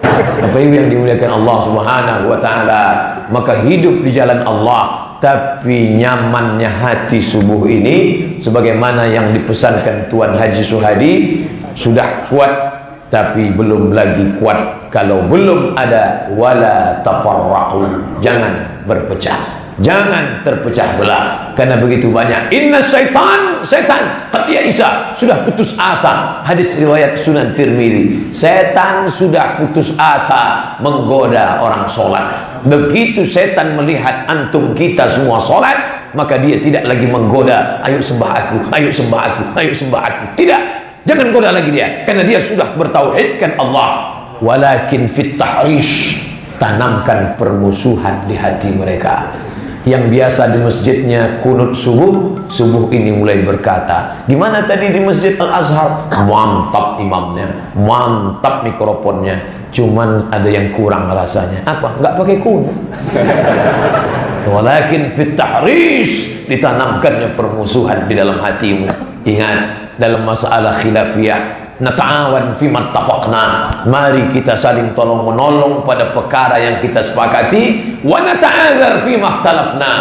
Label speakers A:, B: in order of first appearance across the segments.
A: Bapak Ibu yang dimuliakan Allah Subhanahu wa taala, maka hidup di jalan Allah tapi nyamannya hati subuh ini sebagaimana yang dipesankan Tuan Haji Suhadi, sudah kuat tapi belum lagi kuat kalau belum ada wala tafarraqu, jangan berpecah, jangan terpecah belah, karena begitu banyak inna setan qad ya'isa, sudah putus asa. Hadis riwayat Sunan Tirmidzi, setan sudah putus asa menggoda orang sholat. Begitu setan melihat antum kita semua sholat, maka dia tidak lagi menggoda, ayo sembah aku, ayo sembah aku, ayo sembah aku. Tidak, jangan goda lagi dia, karena dia sudah bertauhidkan Allah. Walakin fit tahrish, tanamkan permusuhan di hati mereka. Yang biasa di masjidnya kunut subuh ini mulai berkata, gimana tadi di Masjid Al-Azhar? Mantap imamnya, mantap mikrofonnya, cuman ada yang kurang rasanya. Apa? Nggak pakai kunut. Walakin fit tahrish, ditanamkannya permusuhan di dalam hatimu. Ingat, dalam masalah khilafiyah, nata'awan fima tafaqna, mari kita saling tolong menolong pada perkara yang kita sepakati. Wa nata'adzar fima ikhtalafna,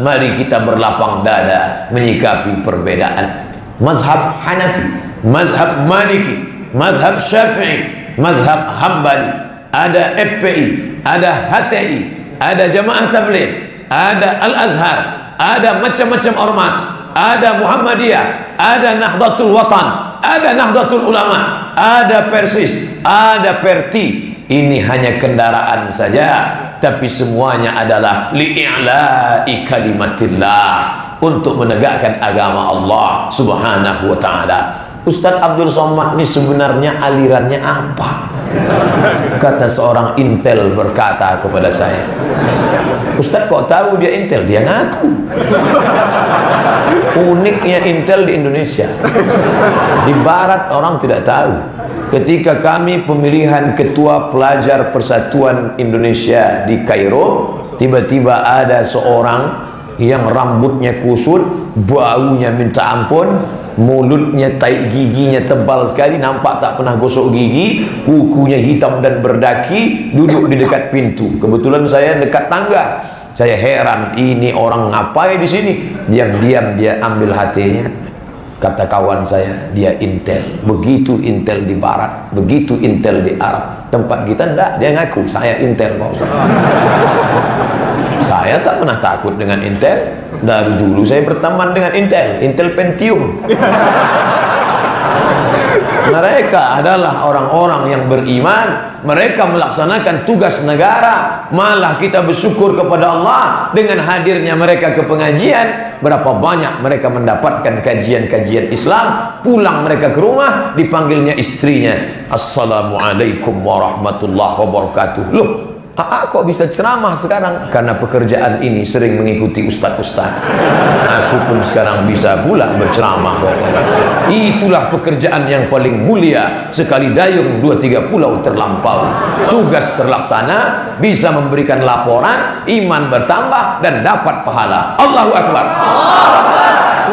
A: mari kita berlapang dada menyikapi perbedaan. Mazhab Hanafi, mazhab Maliki, mazhab Syafi'i, mazhab Hambali, ada FPI, ada HTI, ada Jamaah Tabligh, ada Al-Azhar, ada macam-macam ormas, ada Muhammadiyah, ada Nahdlatul Watan, ada Nahdlatul Ulama, ada Persis, ada Perti. Ini hanya kendaraan saja, tapi semuanya adalah li'i'la'i kalimatillah, untuk menegakkan agama Allah Subhanahu wa ta'ala. Ustaz Abdul Somad ini sebenarnya alirannya apa? Kata seorang intel berkata kepada saya, Ustaz kok tahu dia intel? Dia ngaku. Uniknya intel di Indonesia, di barat orang tidak tahu. Ketika kami pemilihan ketua pelajar Persatuan Indonesia di Kairo, tiba-tiba ada seorang yang rambutnya kusut, baunya minta ampun, mulutnya tai giginya tebal sekali, nampak tak pernah gosok gigi, kukunya hitam dan berdaki, duduk di dekat pintu. Kebetulan saya dekat tangga. Saya heran, ini orang ngapain di sini? Diam-diam dia ambil HT-nya. Kata kawan saya, dia intel. Begitu intel di barat, begitu intel di Arab. Tempat kita enggak, dia ngaku saya intel, Pak Ustaz. Saya tak pernah takut dengan intel. Dari dulu saya berteman dengan intel Pentium. Mereka adalah orang-orang yang beriman, mereka melaksanakan tugas negara. Malah kita bersyukur kepada Allah dengan hadirnya mereka ke pengajian. Berapa banyak mereka mendapatkan kajian-kajian Islam, pulang mereka ke rumah, dipanggilnya istrinya, Assalamualaikum warahmatullahi wabarakatuh. Loh, kok bisa ceramah sekarang? Karena pekerjaan ini sering mengikuti ustaz-ustaz. Aku pun sekarang bisa pula berceramah. Itulah pekerjaan yang paling mulia. Sekali dayung 2-3 pulau terlampau. Tugas terlaksana, bisa memberikan laporan, iman bertambah dan dapat pahala. Allahu Akbar.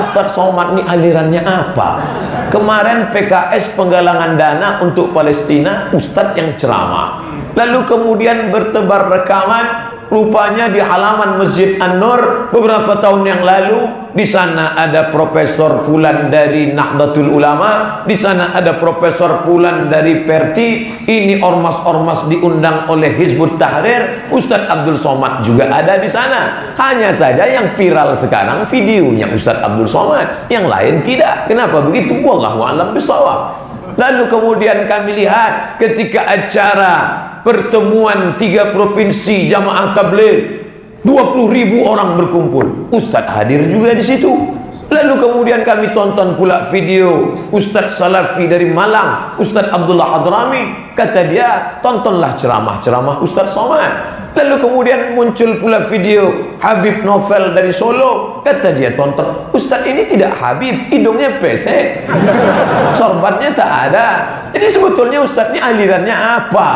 A: Ustaz Somad ini alirannya apa? Kemarin PKS penggalangan dana untuk Palestina, Ustaz yang ceramah. Lalu kemudian bertebar rekaman, rupanya di halaman Masjid An-Nur beberapa tahun yang lalu, di sana ada Profesor Fulan dari Nahdlatul Ulama, di sana ada Profesor Fulan dari Perti. Ini ormas-ormas diundang oleh Hizbut Tahrir. Ustaz Abdul Somad juga ada di sana. Hanya saja yang viral sekarang videonya Ustaz Abdul Somad, yang lain tidak. Kenapa begitu? Wallahu a'lam bishawab. Lalu kemudian kami lihat ketika acara pertemuan 3 provinsi jamaah tabligh, 20.000 orang berkumpul, Ustaz hadir juga di situ. Lalu kemudian kami tonton pula video Ustaz Salafi dari Malang, Ustaz Abdullah Hadrami. Kata dia, tontonlah ceramah-ceramah Ustaz Somad. Lalu kemudian muncul pula video Habib Novel dari Solo. Kata dia, tonton. Ustaz ini tidak Habib, hidungnya pesek, sorbannya tak ada. Jadi sebetulnya Ustaz ini alirannya apa?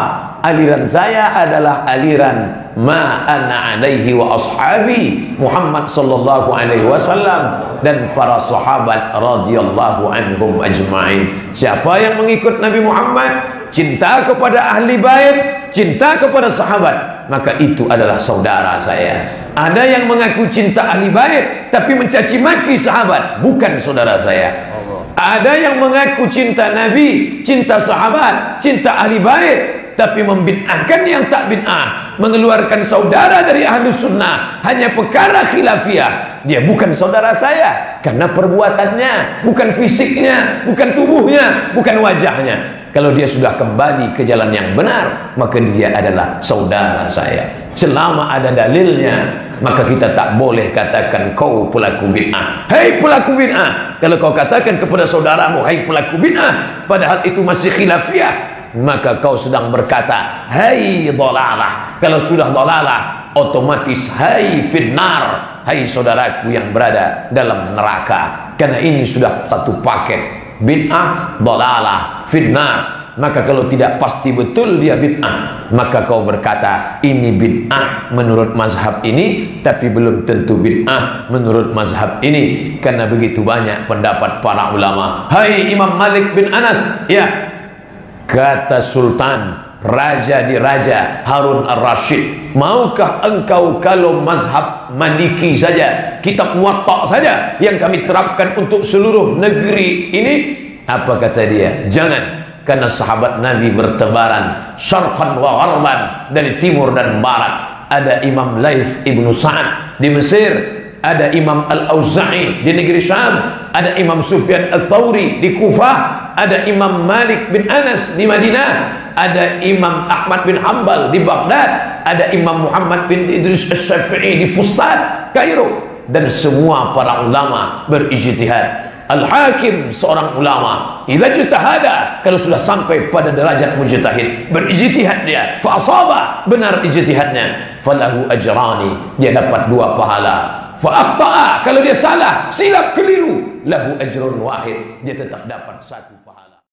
A: Aliran saya adalah aliran ma ana alaihi wa ashabi Muhammad sallallahu alaihi wasallam dan para sahabat radhiyallahu anhum ajma'in. Siapa yang mengikut Nabi Muhammad, cinta kepada ahli bait, cinta kepada sahabat, maka itu adalah saudara saya. Ada yang mengaku cinta ahli bait tapi mencaci maki sahabat, bukan saudara saya. Ada yang mengaku cinta Nabi, cinta sahabat, cinta ahli bait, tapi membid'ahkan yang tak bid'ah, mengeluarkan saudara dari ahli sunnah hanya perkara khilafiyah. Dia bukan saudara saya karena perbuatannya, bukan fisiknya, bukan tubuhnya, bukan wajahnya. Kalau dia sudah kembali ke jalan yang benar, maka dia adalah saudara saya. Selama ada dalilnya, maka kita tak boleh katakan kau pelaku bid'ah. Hei pelaku bid'ah. Kalau kau katakan kepada saudaramu, hei pelaku bid'ah, padahal itu masih khilafiyah, maka kau sedang berkata, hei dhalalah. Kalau sudah dhalalah, otomatis hei finnar, hei saudaraku yang berada dalam neraka. Karena ini sudah satu paket. Bid'ah, dhalalah, finnar. Maka kalau tidak pasti betul dia bid'ah, maka kau berkata ini bid'ah menurut mazhab ini, tapi belum tentu bid'ah menurut mazhab ini. Karena begitu banyak pendapat para ulama. Hai Imam Malik bin Anas, ya, kata Sultan Raja di Raja Harun Ar-Rasyid, maukah engkau kalau mazhab Maliki saja, kitab Muwatta saja yang kami terapkan untuk seluruh negeri ini? Apa kata dia? Jangan. Karena sahabat Nabi bertebaran syarqan wa gharban, dari timur dan barat. Ada Imam Laits ibnu Sa'ad di Mesir, ada Imam Al-Auza'i di negeri Syam, ada Imam Sufyan Ats-Tsauri di Kufah, ada Imam Malik bin Anas di Madinah, ada Imam Ahmad bin Hanbal di Baghdad, ada Imam Muhammad bin Idris Asy-Syafi'i di Fustat, Kairo. Dan semua para ulama berijtihad. Al-Hakim seorang ulama, idza ijtahada, kalau sudah sampai pada derajat mujtahid, berijtihad dia, fa asaba, benar ijtihadnya, falahu ajrani, dia dapat 2 pahala. Fa akhta'a, kalau dia salah, silap keliru, lahu ajrun wahid, dia tetap dapat 1 pahala.